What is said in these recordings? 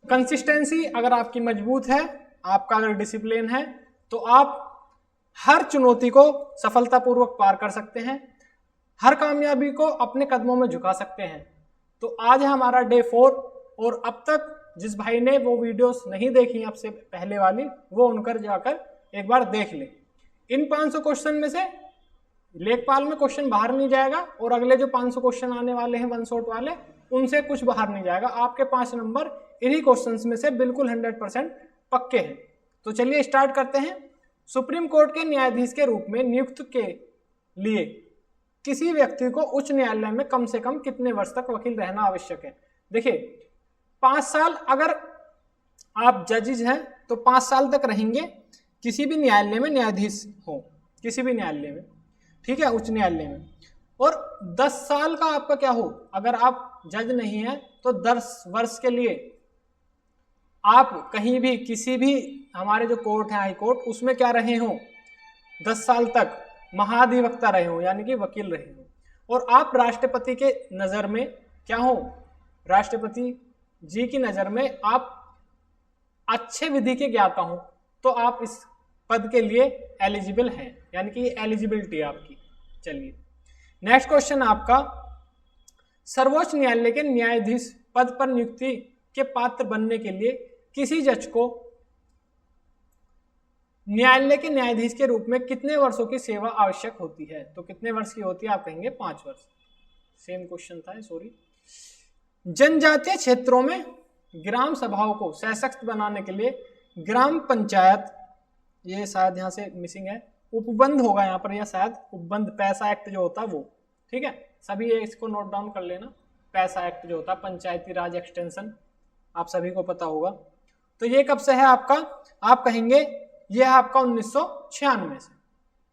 Consistency अगर आपकी मजबूत है, आपका अगर डिसिप्लिन है, तो आप हर चुनौती को सफलतापूर्वक पार कर सकते हैं, हर कामयाबी को अपने कदमों में झुका सकते हैं। तो आज है हमारा डे 4 और अब तक जिस भाई ने वो वीडियोस नहीं देखी आपसे पहले वाली, वो उनकर जाकर एक बार देख ले। इन 500 क्वेश्चन में से लेखपाल में क्वेश्चन बाहर नहीं जाएगा और अगले जो 500 क्वेश्चन आने वाले हैं वन शॉट वाले, उनसे कुछ बाहर नहीं जाएगा। आपके 5 नंबर इन्हीं क्वेश्चंस में से बिल्कुल 100% पक्के हैं। तो चलिए स्टार्ट करते हैं। सुप्रीम कोर्ट के न्यायाधीश के रूप में नियुक्त के लिए किसी व्यक्ति को उच्च न्यायालय में कम से कम कितने वर्ष तक वकील रहना आवश्यक है? देखिए 5 साल अगर आप जजेज हैं तो 5 साल तक रहेंगे किसी भी न्यायालय में न्यायाधीश हो, किसी भी न्यायालय में, ठीक है, उच्च न्यायालय में। और 10 साल का आपका क्या हो, अगर आप जज नहीं है तो 10 वर्ष के लिए आप कहीं भी किसी भी हमारे जो कोर्ट है हाई कोर्ट, उसमें क्या रहे हो, 10 साल तक महाधिवक्ता रहे हो, यानी कि वकील रहे हो। और आप राष्ट्रपति के नज़र में क्या हो, राष्ट्रपति जी की नज़र में आप अच्छे विधि के ज्ञाता हो, तो आप इस पद के लिए एलिजिबल हैं, यानी कि एलिजिबिलिटी है आपकी। चलिए नेक्स्ट क्वेश्चन आपका, सर्वोच्च न्यायालय के न्यायाधीश पद पर नियुक्ति के पात्र बनने के लिए किसी जज को न्यायालय के न्यायाधीश के रूप में कितने वर्षों की सेवा आवश्यक होती है? तो कितने वर्ष की होती है? आप कहेंगे 5 वर्ष। सेम क्वेश्चन था, सॉरी। जनजातीय क्षेत्रों में ग्राम सभाओं को सशक्त बनाने के लिए ग्राम पंचायत, ये शायद यहाँ से मिसिंग है, उपबंध होगा यहाँ पर, या शायद उपबंध, पैसा एक्ट जो होता है वो, ठीक है, सभी ये इसको नोट डाउन कर लेना। पैसा एक्ट जो होता है, पंचायती राज एक्सटेंशन, आप सभी को पता होगा। तो ये कब से है आपका? आप कहेंगे ये है आपका 1996 से,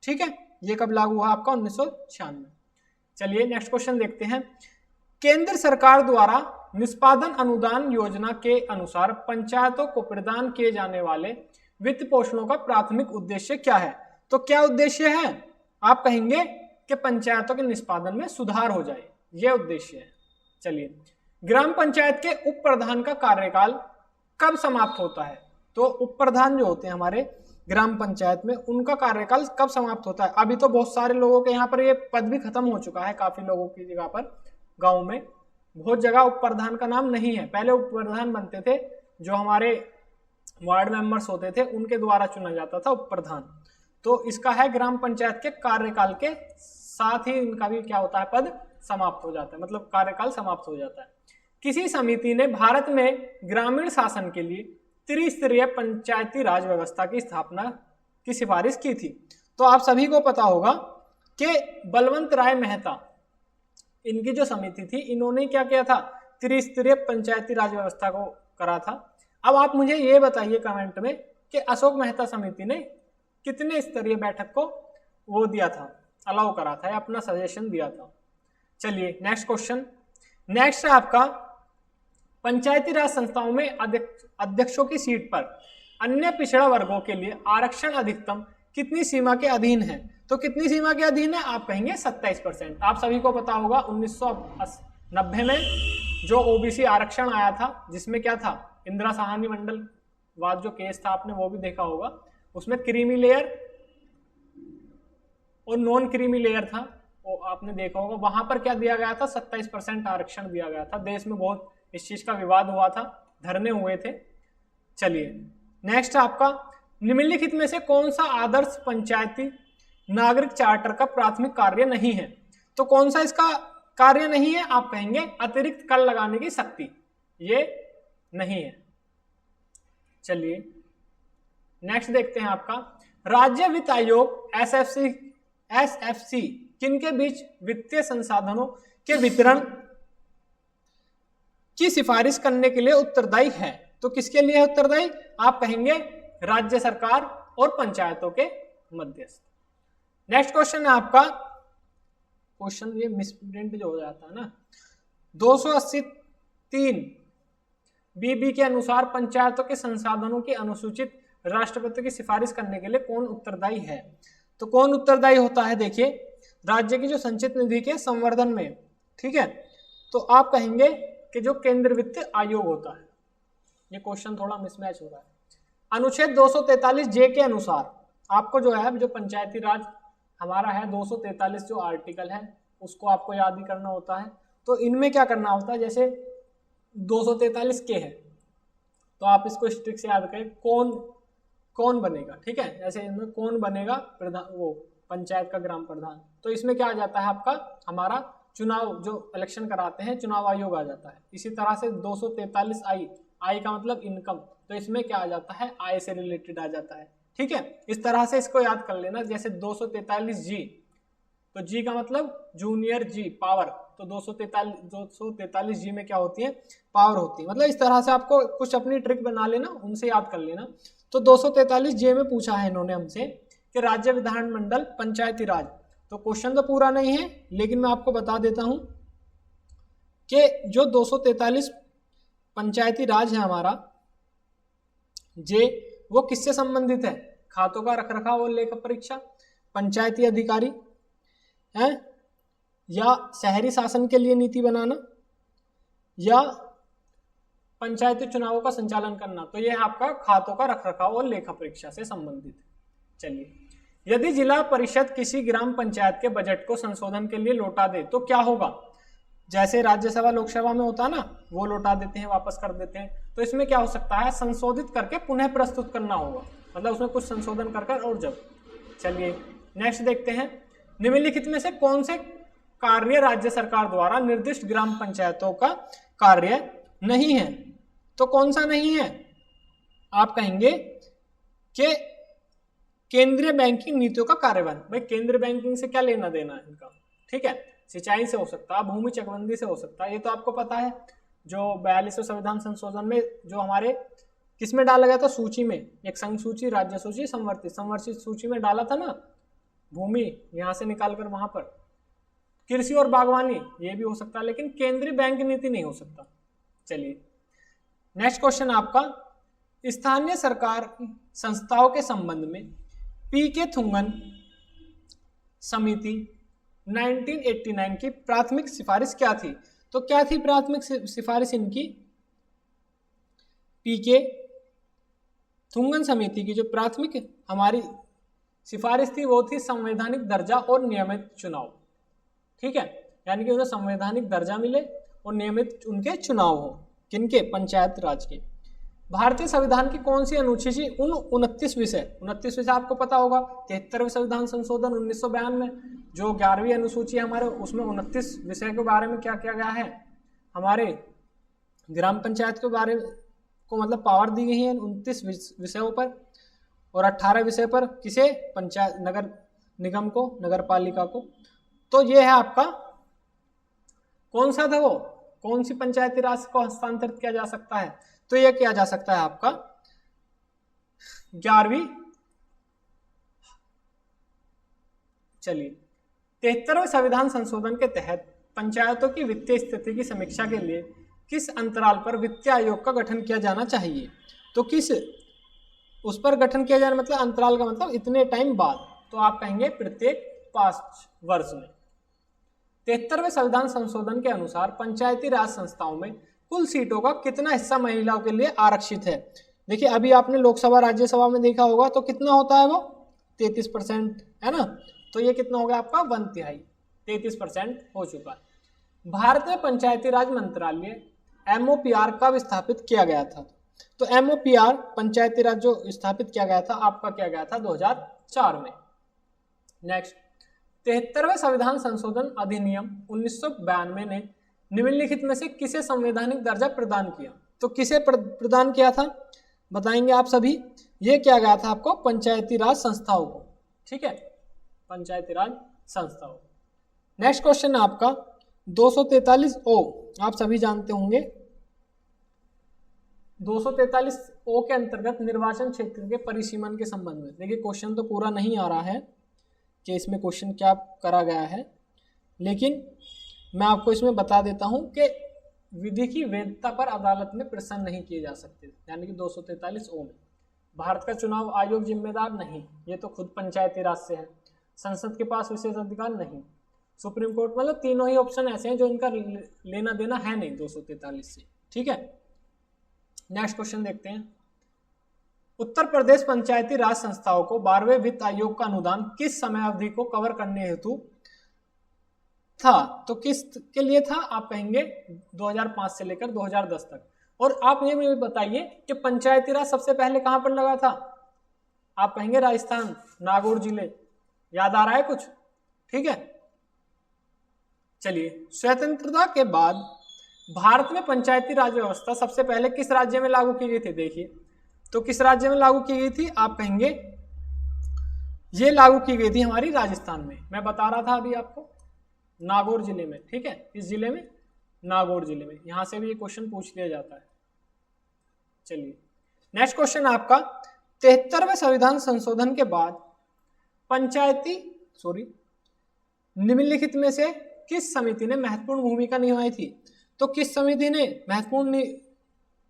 ठीक है, ये कब लागू हुआ आपका? 1996। चलिए नेक्स्ट क्वेश्चन देखते हैं। केंद्र सरकार द्वारा निष्पादन अनुदान योजना के अनुसार पंचायतों को प्रदान किए जाने वाले वित्त पोषणों का प्राथमिक उद्देश्य क्या है? तो क्या उद्देश्य है? आप कहेंगे कि पंचायतों के निष्पादन में सुधार हो जाए, यह उद्देश्य है। चलिए, ग्राम पंचायत के उप प्रधान का कार्यकाल कब समाप्त होता है? तो उप प्रधान जो होते हैं हमारे ग्राम पंचायत में, उनका कार्यकाल कब समाप्त होता है? अभी तो बहुत सारे लोगों के यहाँ पर ये पद भी खत्म हो चुका है, काफी लोगों की जगह पर, गाँव में बहुत जगह उप प्रधान का नाम नहीं है। पहले उप प्रधान बनते थे, जो हमारे वार्ड मेंबर्स होते थे उनके द्वारा चुना जाता था उप प्रधान। तो इसका है ग्राम पंचायत के कार्यकाल के साथ ही इनका भी क्या होता है, पद समाप्त हो जाता है, मतलब कार्यकाल समाप्त हो जाता है। किसी समिति ने भारत में ग्रामीण शासन के लिए त्रिस्तरीय पंचायती राज व्यवस्था की स्थापना की सिफारिश की थी। तो आप सभी को पता होगा कि बलवंत राय मेहता, इनकी जो समिति थी, इन्होंने क्या किया था, त्रिस्तरीय पंचायती राज व्यवस्था को करा था। अब आप मुझे ये बताइए कमेंट में कि अशोक मेहता समिति ने कितने स्तरीय बैठक को वो दिया था, अलाउ करा था, या अपना सजेशन दिया था। चलिए नेक्स्ट क्वेश्चन। नेक्स्ट है आपका, पंचायती राज संस्थाओं में अध्यक्षों की सीट पर अन्य पिछड़ा वर्गों के लिए आरक्षण अधिकतम कितनी सीमा के अधीन है? तो कितनी सीमा के अधीन है? आप कहेंगे 27%। आप सभी को पता होगा 1990 में जो ओबीसी आरक्षण आया था, जिसमें क्या था, इंदिरा साहनी मंडल वाद जो केस था, आपने वो भी देखा होगा। उसमें क्रीमी लेयर और नॉन क्रीमी लेयर था, वो आपने देखा होगा। वहां पर क्या दिया गया था, 27% आरक्षण दिया गया था। देश में बहुत इस चीज का विवाद हुआ था, धरने हुए थे। चलिए नेक्स्ट आपका, निम्नलिखित में से कौन सा आदर्श पंचायती नागरिक चार्टर का प्राथमिक कार्य नहीं है? तो कौन सा इसका कार्य नहीं है? आप कहेंगे अतिरिक्त कर लगाने की शक्ति, ये नहीं है। चलिए नेक्स्ट देखते हैं आपका, राज्य वित्त आयोग एसएफसी किनके बीच वित्तीय संसाधनों के वितरण की सिफारिश करने के लिए उत्तरदायी है? तो किसके लिए उत्तरदायी? आप कहेंगे राज्य सरकार और पंचायतों के मध्यस्थ। नेक्स्ट क्वेश्चन है आपका, क्वेश्चन ये मिसप्रिंट जो हो जाता है ना, 283 बीबी के अनुसार पंचायतों के संसाधनों की अनुसूचित राष्ट्रपति की सिफारिश करने के लिए कौन उत्तरदायी है? तो कौन उत्तरदायी होता है? देखिए, राज्य की जो संचित निधि के संवर्धन में, ठीक है, तो आप कहेंगे कि जो केंद्र वित्त आयोग होता है, ये क्वेश्चन थोड़ा मिसमैच हो रहा है। अनुच्छेद 243 जे के अनुसार आपको जो है जो पंचायती राज हमारा है 243 जो आर्टिकल है उसको आपको याद ही करना होता है। तो इनमें क्या करना होता है, जैसे 243 के है तो आप इसको स्ट्रिक्ट से याद करें, कौन बनेगा, ठीक है। जैसे इनमें कौन बनेगा प्रधान, वो पंचायत का ग्राम प्रधान, तो इसमें क्या आ जाता है आपका हमारा चुनाव जो इलेक्शन कराते हैं चुनाव आयोग आ जाता है। इसी तरह से 243 आई का मतलब इनकम, तो इसमें क्या आ जाता है आय से रिलेटेड आ जाता है, ठीक है। इस तरह से इसको याद कर लेना। जैसे 243 जी, तो जी का मतलब जूनियर जी पावर, तो 243 जी में क्या होती है पावर होती है। मतलब इस तरह से आपको कुछ अपनी ट्रिक बना लेना, उनसे याद कर लेना। तो 243 जे में पूछा है इन्होंने हमसे कि राज्य विधानमंडल पंचायती राज, तो क्वेश्चन तो पूरा नहीं है लेकिन मैं आपको बता देता हूं कि जो 243 पंचायती राज है हमारा जे, वो किससे संबंधित है, खातों का रखरखाव और लेखा परीक्षा, पंचायती अधिकारी है, या शहरी शासन के लिए नीति बनाना, या पंचायती चुनावों का संचालन करना। तो यह आपका खातों का रखरखाव और लेखा परीक्षा से संबंधित है। चलिए, यदि जिला परिषद किसी ग्राम पंचायत के बजट को संशोधन के लिए लौटा दे तो क्या होगा। जैसे राज्यसभा लोकसभा में होता है ना, वो लौटा देते हैं, वापस कर देते हैं, तो इसमें क्या हो सकता है संशोधित करके पुनः प्रस्तुत करना होगा, मतलब उसमें कुछ संशोधन कर और जब। चलिए नेक्स्ट देखते हैं, निम्नलिखित में से कौन से कार्य राज्य सरकार द्वारा निर्दिष्ट ग्राम पंचायतों का कार्य नहीं है। तो कौन सा नहीं है, आप कहेंगे कि केंद्रीय बैंकिंग नीतियों का कार्यान्वयन। भाई केंद्रीय बैंकिंग से क्या लेना देना है इनका, ठीक है। सिंचाई से हो सकता है, भूमि चकबंदी से हो सकता है, ये तो आपको पता है। जो 42वें संविधान संशोधन में जो हमारे किसमें डाला गया था सूची में, एक संघ सूची, राज्य सूची, संवर्धित सूची में डाला था ना, भूमि यहां से निकालकर वहां पर, कृषि और बागवानी ये भी हो सकता है, लेकिन केंद्रीय बैंक नीति नहीं हो सकता। चलिए नेक्स्ट क्वेश्चन आपका, स्थानीय सरकार संस्थाओं के संबंध में पीके थुंगन समिति 1989 की प्राथमिक सिफारिश क्या थी। तो क्या थी प्राथमिक सिफारिश इनकी, पीके थुंगन समिति की जो प्राथमिक हमारी सिफारिश थी वो थी संवैधानिक दर्जा और नियमित चुनाव, ठीक है। यानी कि उन्हें संवैधानिक दर्जा मिले और नियमित उनके चुनाव हो, किनके, पंचायत राज के। भारतीय संविधान की कौन सी अनुसूची उन 29 विषय आपको पता होगा, 73वें संविधान संशोधन 1992 जो 11वीं अनुसूची है हमारे, उसमें 29 विषय के बारे में क्या किया गया है, हमारे ग्राम पंचायत के बारे को मतलब पावर दी गई है 29 विषयों पर, और 18 विषय पर किसे, पंचायत नगर निगम को, नगर पालिका को। तो ये है आपका कौन सा था वो, कौन सी पंचायती राज को हस्तांतरित किया जा सकता है। तो यह किया जा सकता है आपका 11वीं। चलिए 73वें संविधान संशोधन के तहत पंचायतों की वित्तीय स्थिति की समीक्षा के लिए किस अंतराल पर वित्तीय आयोग का गठन किया जाना चाहिए। तो किस उस पर गठन किया जाना, मतलब अंतराल का मतलब इतने टाइम बाद, तो आप कहेंगे प्रत्येक 5 वर्ष में। 73वें संविधान संशोधन के अनुसार पंचायती राज संस्थाओं में कुल सीटों का कितना हिस्सा महिलाओं के लिए आरक्षित है। देखिए अभी आपने लोकसभा राज्यसभा में देखा होगा तो कितना होता है वो 33% है ना, तो ये कितना हो गया आपका 1/3, 33% हो चुका है। भारतीय पंचायती राज मंत्रालय MOPR कब स्थापित किया गया था। तो MOPR पंचायती राज जो स्थापित किया गया था आपका किया गया था 2004 में। नेक्स्ट 73वें संविधान संशोधन अधिनियम 1992 ने निम्नलिखित में से किसे संवैधानिक दर्जा प्रदान किया। तो किसे प्रदान किया था बताएंगे आप सभी। ये किया गया था आपको पंचायती राज संस्थाओं को, ठीक है, पंचायती राज संस्थाओं। नेक्स्ट क्वेश्चन आपका 243O, आप सभी जानते होंगे 243O के अंतर्गत निर्वाचन क्षेत्र के परिसीमन के संबंध में। देखिए क्वेश्चन तो पूरा नहीं आ रहा है कि इसमें क्वेश्चन क्या करा गया है, लेकिन मैं आपको इसमें बता देता हूं कि विधि की वैधता पर अदालत में प्रश्न नहीं किए जा सकते, यानी कि 243O में। भारत का चुनाव आयोग जिम्मेदार नहीं, ये तो खुद पंचायती राज से है। संसद के पास विशेष अधिकार नहीं, सुप्रीम कोर्ट, मतलब तीनों ही ऑप्शन ऐसे हैं जो इनका लेना देना है नहीं 243 से, ठीक है। नेक्स्ट क्वेश्चन देखते हैं। उत्तर प्रदेश पंचायती राज संस्थाओं को 12वें वित्त आयोग का अनुदान किस समय अवधि को कवर करने हेतु था? तो किस के लिए था? आप कहेंगे 2005 से लेकर 2010 तक। और आप ये मुझे बताइए कि पंचायती राज सबसे पहले कहां पर लगा था? आप कहेंगे राजस्थान, नागौर जिले। याद आ रहा है कुछ? ठीक है, चलिए। स्वतंत्रता के बाद भारत में पंचायती राज व्यवस्था सबसे पहले किस राज्य में लागू की गई थी? देखिए, तो किस राज्य में लागू की गई थी? आप कहेंगे ये लागू की गई थी हमारी राजस्थान में। मैं बता रहा था अभी आपको, नागौर जिले में। ठीक है, इस जिले में, नागौर जिले में। यहां से भी ये क्वेश्चन पूछ लिया जाता है। चलिए, नेक्स्ट क्वेश्चन आपका, 73वें संविधान संशोधन के बाद निम्नलिखित में से किस समिति ने महत्वपूर्ण भूमिका निभाई थी? तो किस समिति ने महत्वपूर्ण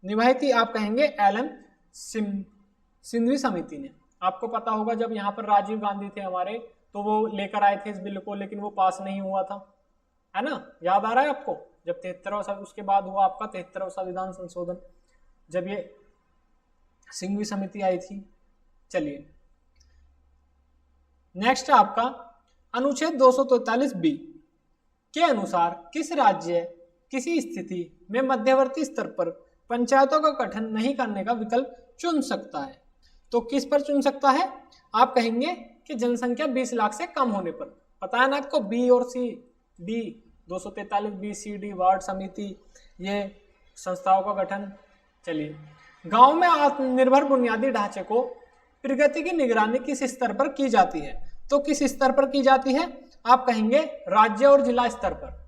निभाई थी? आप कहेंगे एलएम सिंघवी समिति ने। आपको पता होगा जब यहाँ पर राजीव गांधी थे हमारे, तो वो लेकर आए थे इस बिल को, लेकिन वो पास नहीं हुआ था, है ना? याद आ रहा है आपको? जब 73वां, उसके बाद हुआ आपका 73वां संविधान संशोधन, जब ये सिंघवी समिति आई थी। चलिए, नेक्स्ट आपका अनुच्छेद 243B के अनुसार किस राज्य किसी स्थिति में मध्यवर्ती स्तर पर पंचायतों का गठन नहीं करने का विकल्प चुन सकता है? तो किस पर चुन सकता है? आप कहेंगे कि जनसंख्या 20 लाख से कम होने पर। पता है ना आपको, बी और C D, 243B C D, ward समिति, ये संस्थाओं का गठन। चलिए, गांव में आत्मनिर्भर बुनियादी ढांचे को प्रगति की निगरानी किस स्तर पर की जाती है? तो किस स्तर पर की जाती है? आप कहेंगे राज्य और जिला स्तर पर।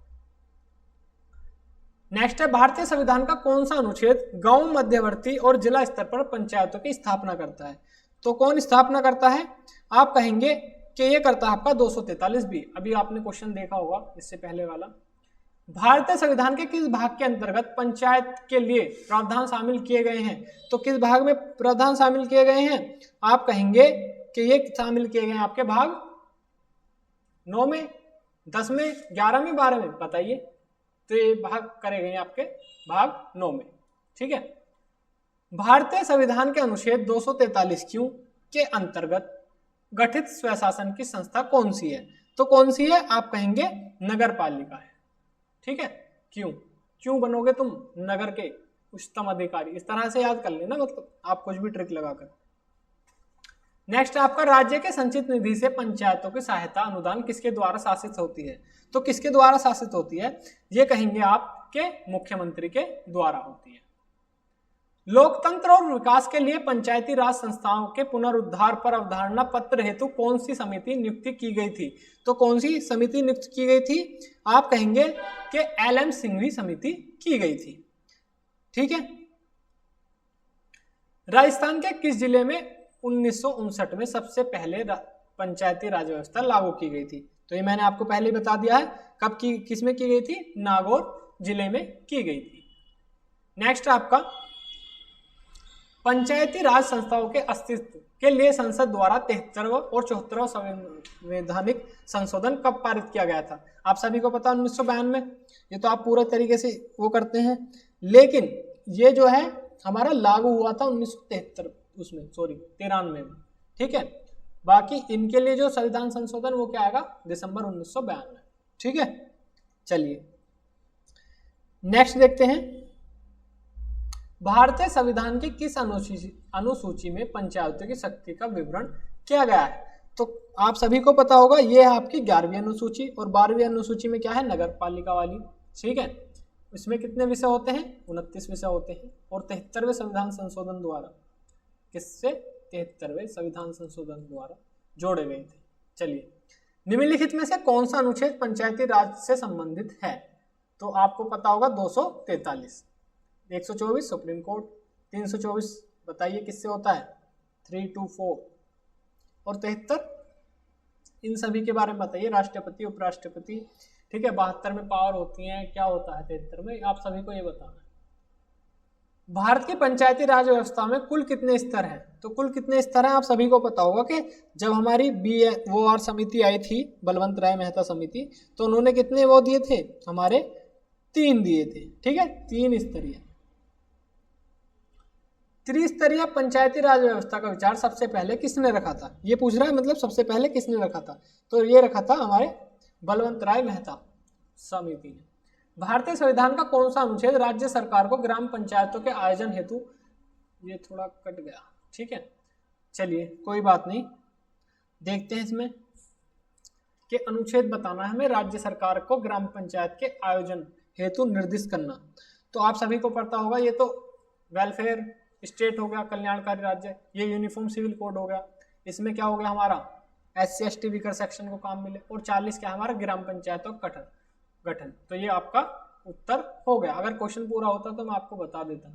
नेक्स्ट है, भारतीय संविधान का कौन सा अनुच्छेद गांव, मध्यवर्ती और जिला स्तर पर पंचायतों की स्थापना करता है? तो कौन स्थापना करता है? आप कहेंगे कि ये करता है आपका 243B। अभी आपने क्वेश्चन देखा होगा इससे पहले वाला। भारतीय संविधान के किस भाग के अंतर्गत पंचायत के लिए प्रावधान शामिल किए गए हैं? तो किस भाग में प्रावधान शामिल किए गए हैं? आप कहेंगे कि ये शामिल किए गए हैं आपके भाग 9 में, 10 में, 11 में, 12 में। बताइए, तो ये भाग करे गए आपके भाग 9 में। ठीक है, भारतीय संविधान के अनुच्छेद 243Q के अंतर्गत गठित स्वशासन की संस्था कौन सी है? तो कौन सी है? आप कहेंगे नगर पालिका है। ठीक है, क्यों बनोगे तुम नगर के उच्चतम अधिकारी? इस तरह से याद कर लेना, मतलब आप कुछ भी ट्रिक लगाकर। नेक्स्ट आपका, राज्य के संचित निधि से पंचायतों की सहायता अनुदान किसके द्वारा शासित होती है? तो किसके द्वारा शासित होती है? ये कहेंगे आपके मुख्यमंत्री के द्वारा होती है। लोकतंत्र और विकास के लिए पंचायती राज संस्थाओं के पुनरुद्धार पर अवधारणा पत्र हेतु कौन सी समिति नियुक्त की गई थी? तो कौन सी समिति नियुक्त की गई थी? आप कहेंगे कि एलएम सिंघवी समिति की गई थी। ठीक है, राजस्थान के किस जिले में 1959 में सबसे पहले पंचायती राज व्यवस्था लागू की गई थी? तो ये मैंने आपको पहले बता दिया है, कब की, किसमें की गई थी? नागौर जिले में की गई थी। नेक्स्ट आपका, पंचायती राज संस्थाओं के अस्तित्व के लिए संसद द्वारा 73वां और 74वां संवैधानिक संशोधन कब पारित किया गया था? आप सभी को पता 1992 में। ये तो आप पूरे तरीके से वो करते हैं, लेकिन ये जो है हमारा लागू हुआ था 1993 में। ठीक है, बाकी इनके लिए जो संविधान संशोधन वो क्या आएगा? दिसंबर 1992। ठीक है, चलिए नेक्स्ट देखते हैं, भारतीय संविधान की किस अनुसूची में पंचायतों की शक्ति का विवरण किया गया है? तो आप सभी को पता होगा, ये है आपकी 11वीं अनुसूची, और 12वीं अनुसूची में क्या है? नगर पालिका वाली। ठीक है, इसमें कितने विषय होते हैं? 29 विषय होते हैं, और 73वें संविधान संशोधन द्वारा, किससे? 73वें संविधान संशोधन द्वारा जोड़े गए थे। चलिए, निम्नलिखित में से कौन सा अनुच्छेद पंचायती राज से संबंधित है? तो आपको पता होगा 243, 124 सुप्रीम कोर्ट, 324 बताइए किससे होता है? 324, और 73 इन सभी के बारे में बताइए, राष्ट्रपति, उपराष्ट्रपति। ठीक है, 72 में पावर होती है, क्या होता है 73 में? आप सभी को ये बताना है। भारत की पंचायती राज व्यवस्था में कुल कितने स्तर हैं? तो कुल कितने स्तर हैं आप सभी को पता होगा कि जब हमारी BOR समिति आई थी, बलवंत राय मेहता समिति, तो उन्होंने कितने वो दिए थे? हमारे 3 दिए थे। ठीक है, 3 स्तरीय। त्रिस्तरीय पंचायती राज व्यवस्था का विचार सबसे पहले किसने रखा था? ये पूछ रहा है, मतलब सबसे पहले किसने रखा था? तो ये रखा था हमारे बलवंत राय मेहता समिति ने। भारतीय संविधान का कौन सा अनुच्छेद राज्य सरकार को ग्राम पंचायतों के आयोजन हेतु, ये थोड़ा कट गया, ठीक है, चलिए कोई बात नहीं, देखते हैं इसमें कि अनुच्छेद बताना है हमें राज्य सरकार को ग्राम पंचायत के आयोजन हेतु निर्दिष्ट करना। तो आप सभी को पता होगा, ये तो वेलफेयर स्टेट हो गया, कल्याणकारी राज्य, ये यूनिफॉर्म सिविल कोड हो गया, इसमें क्या हो गया हमारा SC/ST वीकर सेक्शन को काम मिले, और 40 क्या हमारा ग्राम पंचायतों का गठन। तो ये आपका उत्तर हो गया। अगर क्वेश्चन पूरा होता तो मैं आपको बता देता,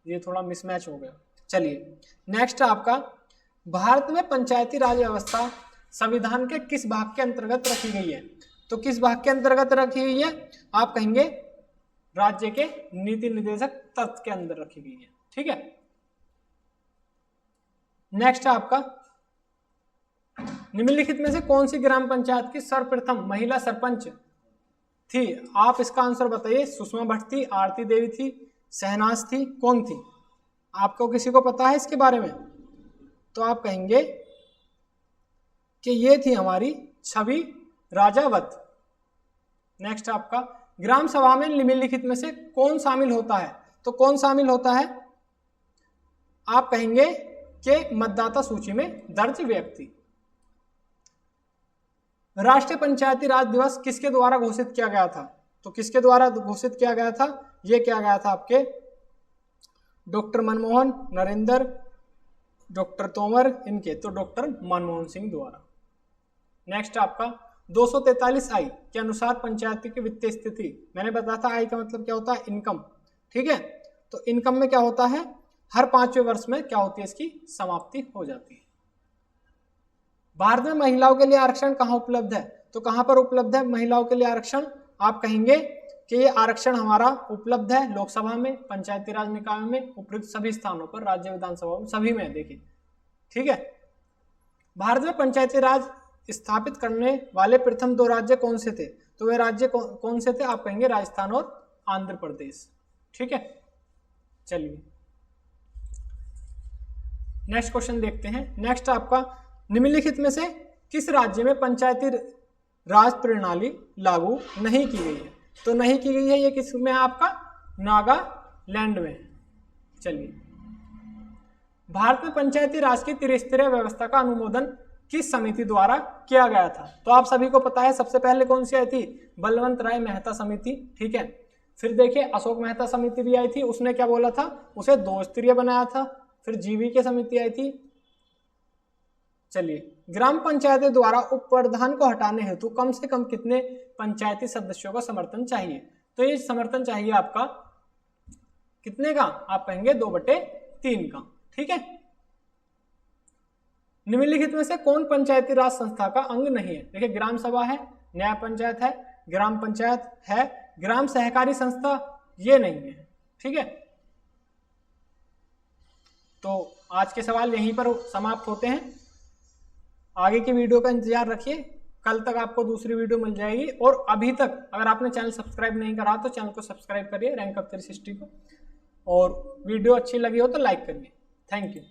ये थोड़ा मिसमैच हो गया। चलिए नेक्स्ट आपका, भारत में पंचायती राज व्यवस्था संविधान के किस भाग के अंतर्गत रखी गई है? तो किस भाग के अंतर्गत रखी गई है? आप कहेंगे राज्य के नीति निर्देशक तत्व के अंदर रखी गई है, ठीक है। नेक्स्ट आपका, निम्नलिखित में से कौन सी ग्राम पंचायत की सर्वप्रथम महिला सरपंच थी? आप इसका आंसर बताइए। सुषमा भट्ट थी, आरती देवी थी, शहनाज थी, कौन थी? आपको किसी को पता है इसके बारे में? तो आप कहेंगे कि ये थी हमारी छवि राजावत। नेक्स्ट आपका, ग्राम सभा में निम्नलिखित में से कौन शामिल होता है? तो कौन शामिल होता है? आप कहेंगे कि मतदाता सूची में दर्ज व्यक्ति। राष्ट्रीय पंचायती राज दिवस किसके द्वारा घोषित किया गया था? तो किसके द्वारा घोषित किया गया था? ये किया गया था आपके डॉक्टर मनमोहन, नरेंद्र, डॉक्टर तोमर, इनके, तो डॉक्टर मनमोहन सिंह द्वारा। नेक्स्ट आपका, 243I के अनुसार पंचायती की वित्तीय स्थिति, मैंने बताया था आई का मतलब क्या होता है? इनकम, ठीक है। तो इनकम में क्या होता है? हर 5वें वर्ष में क्या होती है? इसकी समाप्ति हो जाती है। भारत में महिलाओं के लिए आरक्षण कहाँ उपलब्ध है? तो कहाँ पर उपलब्ध है महिलाओं के लिए आरक्षण? आप कहेंगे कि ये आरक्षण हमारा उपलब्ध है लोकसभा में, पंचायती राज निकायों में, उपयुक्त सभी स्थानों पर, राज्य विधानसभा में, सभी में, देखिए, ठीक है। भारत में पंचायती राज स्थापित करने वाले प्रथम 2 राज्य कौन से थे? तो वे राज्य कौन से थे? आप कहेंगे राजस्थान और आंध्र प्रदेश, ठीक है। चलिए नेक्स्ट क्वेश्चन देखते हैं। नेक्स्ट आपका, निम्नलिखित में से किस राज्य में पंचायती राज प्रणाली लागू नहीं की गई है? तो नहीं की गई है, ये किस में है आपका? नागालैंड में। चलिए, भारत में पंचायती राज की त्रिस्तरीय व्यवस्था का अनुमोदन किस समिति द्वारा किया गया था? तो आप सभी को पता है सबसे पहले कौन सी आई थी? बलवंत राय मेहता समिति, ठीक है। फिर देखिए अशोक मेहता समिति भी आई थी, उसने क्या बोला था? उसे 2 स्तरीय बनाया था। फिर GV समिति आई थी। चलिए, ग्राम पंचायतें द्वारा उप प्रधान को हटाने हेतु कम से कम कितने पंचायती सदस्यों का समर्थन चाहिए? तो ये समर्थन चाहिए आपका कितने का? आप कहेंगे 2/3 का, ठीक है। निम्नलिखित में से कौन पंचायती राज संस्था का अंग नहीं है? देखिए, ग्राम सभा है, न्याय पंचायत है, ग्राम पंचायत है, ग्राम सहकारी संस्था ये नहीं है, ठीक है। तो आज के सवाल यहीं पर समाप्त होते हैं। आगे की वीडियो का इंतजार रखिए, कल तक आपको दूसरी वीडियो मिल जाएगी। और अभी तक अगर आपने चैनल सब्सक्राइब नहीं करा तो चैनल को सब्सक्राइब करिए, रैंक अप 360 को, और वीडियो अच्छी लगी हो तो लाइक करिए। Thank you.